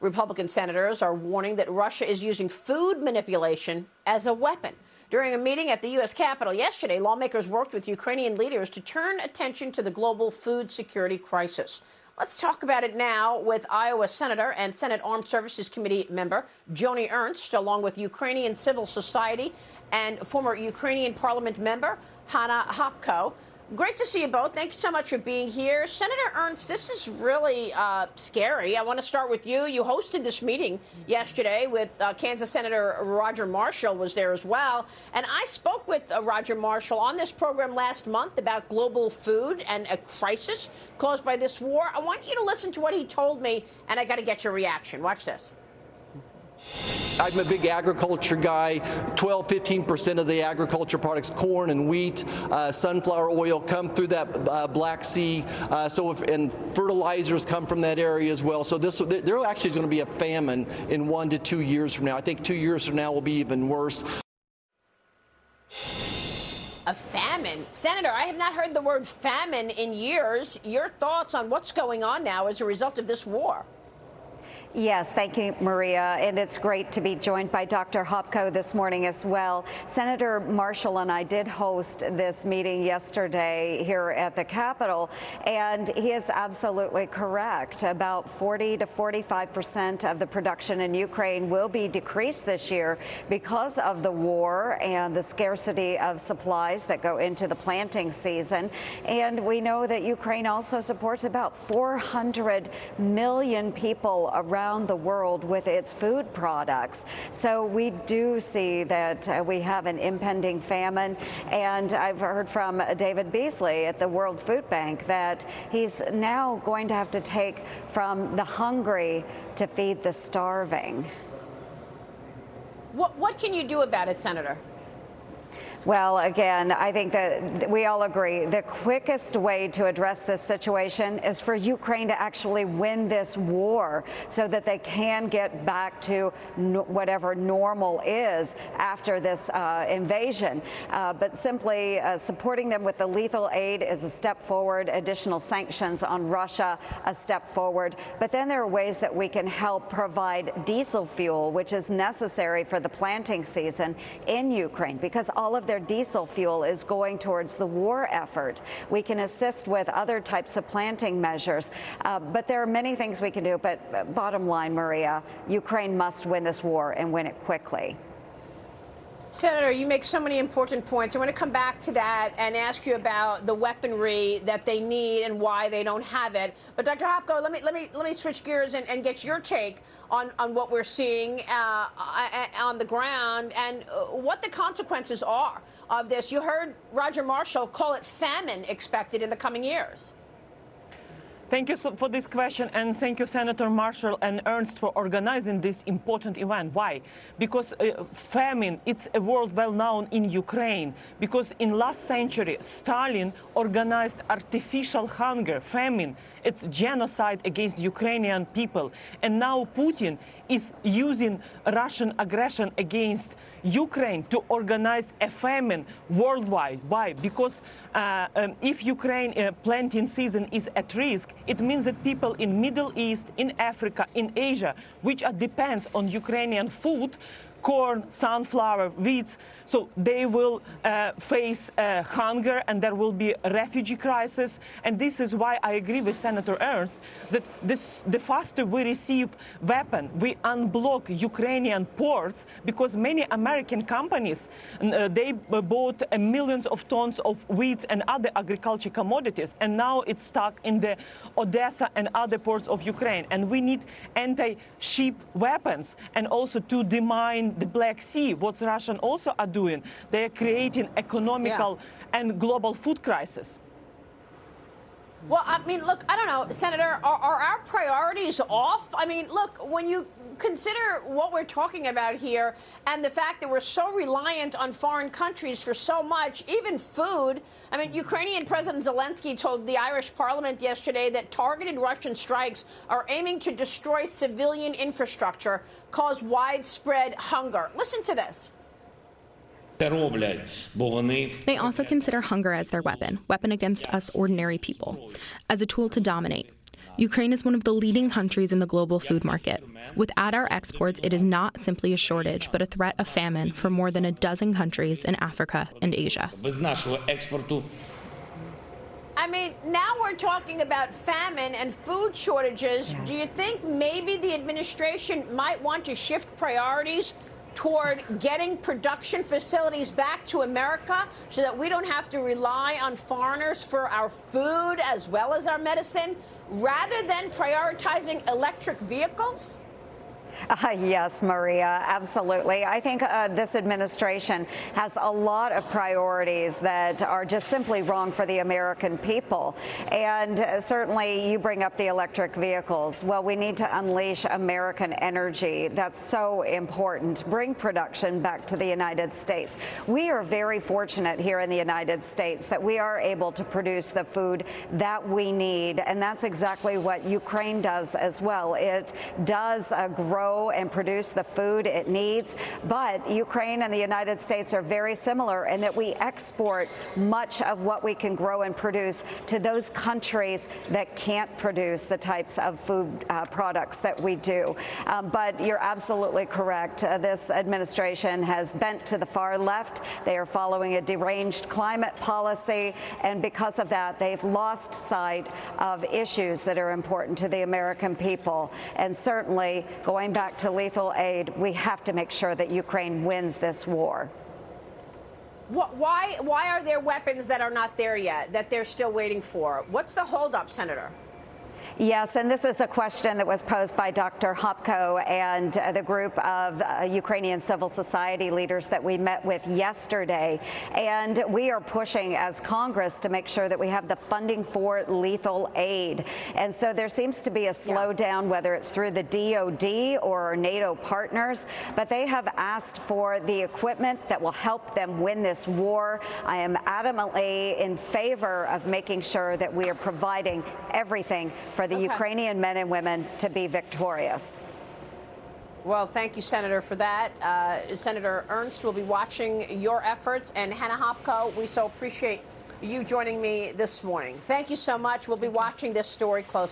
Republican senators are warning that Russia is using food manipulation as a weapon. During a meeting at the U.S. Capitol yesterday, lawmakers worked with Ukrainian leaders to turn attention to the global food security crisis. Let's talk about it now with Iowa Senator and Senate Armed Services Committee member Joni Ernst, along with Ukrainian civil society and former Ukrainian Parliament member Hanna Hopko. Great to see you both. Thank you so much for being here. Senator Ernst, this is really scary. I want to start with you. You hosted this meeting yesterday with Kansas Senator Roger Marshall was there as well. And I spoke with Roger Marshall on this program last month about global food and a crisis caused by this war. I want you to listen to what he told me, and I got to get your reaction. Watch this. I'm a big agriculture guy. 15% of the agriculture products, corn and wheat, sunflower oil, come through that Black Sea. And fertilizers come from that area as well. So there actually is going to be a famine in 1 to 2 years from now. I think 2 years from now will be even worse. A famine? Senator, I have not heard the word famine in years. Your thoughts on what's going on now as a result of this war? Yes, thank you, Maria. And it's great to be joined by Dr. Hopko this morning as well. Senator Marshall and I did host this meeting yesterday here at the Capitol, and he is absolutely correct. About 40 to 45% of the production in Ukraine will be decreased this year because of the war and the scarcity of supplies that go into the planting season. And we know that Ukraine also supports about 400 million people around the world with its food products. So we do see that we have an impending famine. And I've heard from David Beasley at the World Food Bank that he's now going to have to take from the hungry to feed the starving. What can you do about it, Senator? Well, again, I think that we all agree the quickest way to address this situation is for Ukraine to actually win this war so that they can get back to whatever normal is after this invasion. But simply supporting them with the lethal aid is a step forward. Additional sanctions on Russia, a step forward. But then there are ways that we can help provide diesel fuel, which is necessary for the planting season in Ukraine, because all of their diesel fuel is going towards the war effort. We can assist with other types of planting measures, but there are many things we can do. But bottom line, Maria, Ukraine must win this war and win it quickly. Senator, you make so many important points. I want to come back to that and ask you about the weaponry that they need and why they don't have it. But Dr. Hopko, let me switch gears and get your take on what we're seeing on the ground and what the consequences are of this. You heard Roger Marshall call it famine expected in the coming years. Thank you for this question, and thank you, Senator Marshall and Ernst, for organizing this important event. Why? Because famine, it's a word well known in Ukraine, because in last century, Stalin organized artificial hunger, famine. It's genocide against Ukrainian people. And now Putin is using Russian aggression against Ukraine to organize a famine worldwide. Why? Because if Ukraine planting season is at risk, it means that people in Middle East, in Africa, in Asia, which depends on Ukrainian food, corn, sunflower, wheat, so they will face hunger, and there will be a refugee crisis. And this is why I agree with Senator Ernst that the faster we receive weapon, we unblock Ukrainian ports, because many American companies, they bought millions of tons of wheat and other agriculture commodities, and now it's stuck in the Odessa and other ports of Ukraine. And we need anti-ship weapons, and also to demine the Black Sea, what Russians also are doing. They are creating economical and global food crisis. Well, I mean, look, I don't know, Senator, are our priorities off? I mean, look, when you consider what we're talking about here and the fact that we're so reliant on foreign countries for so much, even food. I mean, Ukrainian President Zelensky told the Irish Parliament yesterday that targeted Russian strikes are aiming to destroy civilian infrastructure, cause widespread hunger. Listen to this. They also consider hunger as their weapon against us ordinary people, as a tool to dominate. Ukraine is one of the leading countries in the global food market. Without our exports, it is not simply a shortage, but a threat of famine for more than a dozen countries in Africa and Asia. I mean, now we're talking about famine and food shortages. Yes. Do you think maybe the administration might want to shift priorities toward getting production facilities back to America so that we don't have to rely on foreigners for our food as well as our medicine, rather than prioritizing electric vehicles? Yes, Maria, absolutely. I think this administration has a lot of priorities that are just simply wrong for the American people. And certainly you bring up the electric vehicles. Well, we need to unleash American energy. That's so important. Bring production back to the United States. We are very fortunate here in the United States that we are able to produce the food that we need. And that's exactly what Ukraine does as well. It does grow and produce the food it needs. But Ukraine and the United States are very similar in that we export much of what we can grow and produce to those countries that can't produce the types of food products that we do. But you're absolutely correct. This administration has bent to the far left. They are following a deranged climate policy. And because of that, they've lost sight of issues that are important to the American people. And certainly, going back to lethal aid, we have to make sure that Ukraine wins this war. Why are there weapons that are not there yet, that they're still waiting for? What's the holdup, Senator? Yes, and this is a question that was posed by Dr. Hopko and the group of Ukrainian civil society leaders that we met with yesterday. And we are pushing as Congress to make sure that we have the funding for lethal aid. And so there seems to be a slowdown, whether it's through the DOD or our NATO partners, but they have asked for the equipment that will help them win this war. I am adamantly in favor of making sure that we are providing everything for the Ukrainian men and women to be victorious. Well, thank you, Senator, for that. Senator Ernst will be watching your efforts. And Hanna Hopko, we so appreciate you joining me this morning. Thank you so much. We'll be watching this story closely.